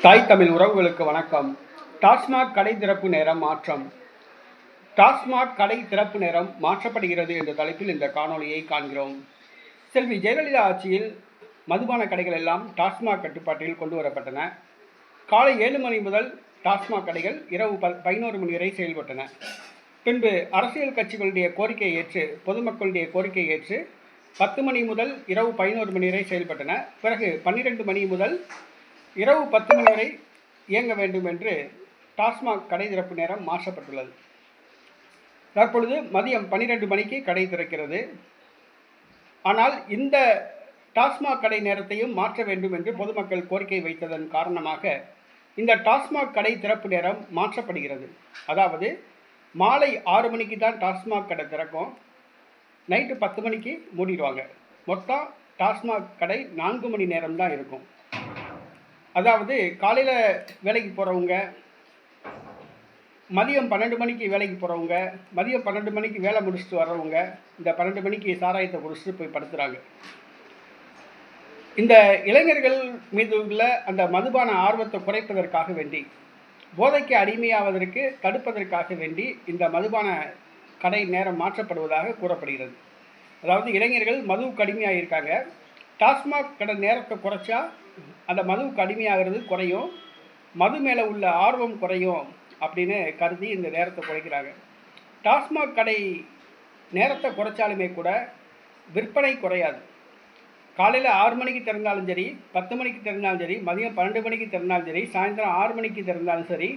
தாய் தமிழ் உறவுகளுக்கு வணக்கம். டாஸ்மாக் கடை திறப்பு நேரம் மாற்றம். டாஸ்மாக் கடை திறப்பு நேரம் மாற்றப்படுகிறது என்ற தலைப்பில் இந்த காணொலியை காண்கிறோம். செல்வி ஜெயலலிதா ஆட்சியில் மதுபான கடைகள் எல்லாம் டாஸ்மாக் கட்டுப்பாட்டில் கொண்டு வரப்பட்டன. காலை 7 மணி முதல் டாஸ்மாக் கடைகள் இரவு 11 மணி வரை செயல்பட்டன. பின்பு அரசியல் கட்சிகளுடைய கோரிக்கையை ஏற்று பொதுமக்களுடைய கோரிக்கையை ஏற்று 10 மணி முதல் இரவு 11 மணி வரை செயல்பட்டன. பிறகு 12 மணி முதல் இரவு 10 மணி வரை இயங்க வேண்டும் என்று டாஸ்மாக் கடை திறப்பு நேரம் மாற்றப்பட்டுள்ளது. தற்பொழுது மதியம் 12 மணிக்கு கடை திறக்கிறது. ஆனால் இந்த டாஸ்மாக் கடை நேரத்தையும் மாற்ற வேண்டும் என்று பொதுமக்கள் கோரிக்கை வைத்ததன் காரணமாக இந்த டாஸ்மாக் கடை திறப்பு நேரம் மாற்றப்படுகிறது. அதாவது மாலை 6 மணிக்கு தான் டாஸ்மாக் கடை திறக்கும், நைட்டு 10 மணிக்கு மூடிடுவாங்க. மொத்தம் டாஸ்மாக் கடை 4 மணி நேரம் தான் இருக்கும். அதாவது காலையில் வேலைக்கு போகிறவங்க, மதியம் 12 மணிக்கு வேலைக்கு போகிறவங்க, மதியம் 12 மணிக்கு வேலை முடிச்சுட்டு வர்றவங்க இந்த 12 மணிக்கு சாராயத்தை குடிச்சிட்டு போய் படுத்துகிறாங்க. இந்த இளைஞர்கள் மீது உள்ள அந்த மதுபான ஆர்வத்தை குறைப்பதற்காக வேண்டி, போதைக்கு அடிமையாவதற்கு தடுப்பதற்காக வேண்டி இந்த மதுபான கடை நேரம் மாற்றப்படுவதாக கூறப்படுகிறது. அதாவது இளைஞர்கள் மதுவுக்கு அடிமையாக இருக்காங்க, டாஸ்மாக் கடை நேரத்தை குறைச்சா அந்த மதுவுக்கு அடிமையாகிறது குறையும், மது மேலே உள்ள ஆர்வம் குறையும் அப்படின்னு கருதி இந்த நேரத்தை குறைக்கிறாங்க. டாஸ்மாக் கடை நேரத்தை குறைச்சாலுமே கூட விற்பனை குறையாது. காலையில் 6 மணிக்கு திறந்தாலும் சரி, 10 மணிக்கு திறந்தாலும் சரி, மதியம் 12 மணிக்கு திறந்தாலும் சரி, சாயந்தரம் 6 மணிக்கு திறந்தாலும் சரி,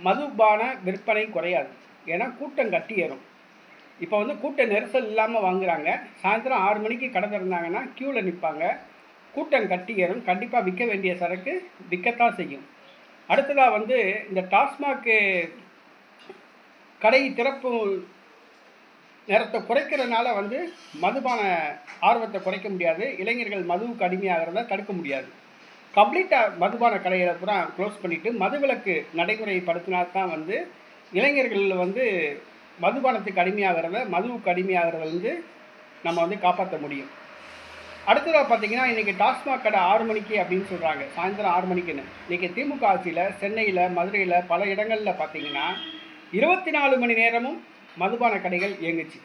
மதுபான விற்பனை குறையாது. ஏன்னா கூட்டம் கட்டி ஏறும். இப்போ கூட்ட நெரிசல் இல்லாமல் வாங்குகிறாங்க. சாயந்தரம் 6 மணிக்கு கடை திறந்தாங்கன்னா க்யூவில் நிற்பாங்க, கூட்டம் கட்டி ஏறும். கண்டிப்பாக விற்க வேண்டிய சரக்கு விற்கத்தான் செய்யும். அடுத்ததாக இந்த டாஸ்மாக்கு கடை திறப்பு நேரத்தை குறைக்கிறதுனால மதுபான ஆர்வத்தை குறைக்க முடியாது, இளைஞர்கள் மதுவுக்கு அடிமையாகிறத தடுக்க முடியாது. கம்ப்ளீட்டாக மதுபான கடைகளை பூரா க்ளோஸ் பண்ணிவிட்டு மதுவிலக்கு நடைமுறைப்படுத்தினா தான் இளைஞர்கள் மதுபானத்துக்கு அடிமையாகிறத, மதுவுக்கு அடிமையாகிறத நம்ம காப்பாற்ற முடியும். அடுத்ததாக பார்த்தீங்கன்னா, இன்றைக்கி டாஸ்மாக் கடை 6 மணிக்கு அப்படின்னு சொல்கிறாங்க, சாயந்தரம் 6 மணிக்குன்னு. இன்றைக்கி திமுக ஆட்சியில் சென்னையில், மதுரையில் பல இடங்களில் பார்த்தீங்கன்னா 24 மணி நேரமும் மதுபான கடைகள் இயங்குச்சு.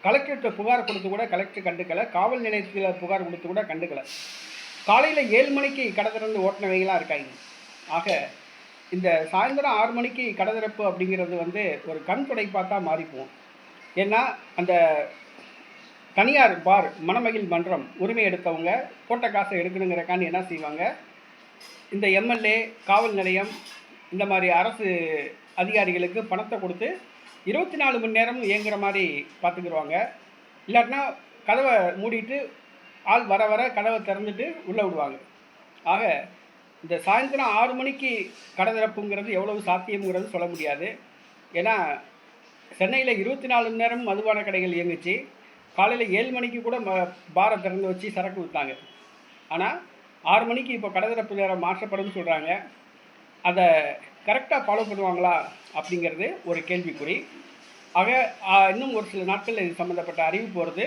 கலெக்டர்கிட்ட புகார் கொடுத்து கூட கலெக்டர் கண்டுக்கலை, காவல் நிலையத்தில் புகார் கொடுத்து கூட கண்டுக்கலை. காலையில் 7 மணிக்கு கடை திறந்து ஓட்டினவங்களாம் இருக்காங்க. ஆக இந்த சாயந்தரம் 6 மணிக்கு கடை திறப்பு அப்படிங்கிறது ஒரு கண் துடைப்பாக தான் மாறிப்போம். ஏன்னா அந்த தனியார் பார் மணமகிழ் மன்றம் உரிமை எடுத்தவங்க போட்ட காசை எடுக்கணுங்கிறக்காண்டி என்ன செய்வாங்க, இந்த எம்எல்ஏ, காவல் நிலையம், இந்த மாதிரி அரசு அதிகாரிகளுக்கு பணத்தை கொடுத்து 24 மணி நேரமும் இயங்குகிற மாதிரி பார்த்துக்கிடுவாங்க. இல்லாட்டினா கதவை மூடிட்டு ஆள் வர வர கதவை திறந்துட்டு உள்ளே விடுவாங்க. ஆக இந்த சாயந்தரம் 6 மணிக்கு கடை திறப்புங்கிறது எவ்வளவு சாத்தியம்ங்கிறது சொல்ல முடியாது. ஏன்னா சென்னையில் 24 மணி நேரம் மதுபான கடைகள் இயங்குச்சு. காலையில் 7 மணிக்கு கூட பாரை திறந்து வச்சு சரக்கு விற்றாங்க. ஆனால் 6 மணிக்கு இப்போ கடை திறப்பு நேரம் மாற்றப்படும்னு சொல்கிறாங்க. அதை கரெக்டாக ஃபாலோ பண்ணுவாங்களா அப்படிங்கிறது ஒரு கேள்விக்குறி. ஆக இன்னும் ஒரு சில நாட்களில் இது சம்மந்தப்பட்ட அறிவிப்பு வருது.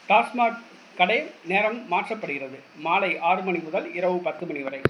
டாஸ்மாக் கடை நேரம் மாற்றப்படுகிறது. மாலை 6 மணி முதல் இரவு 10 மணி வரை.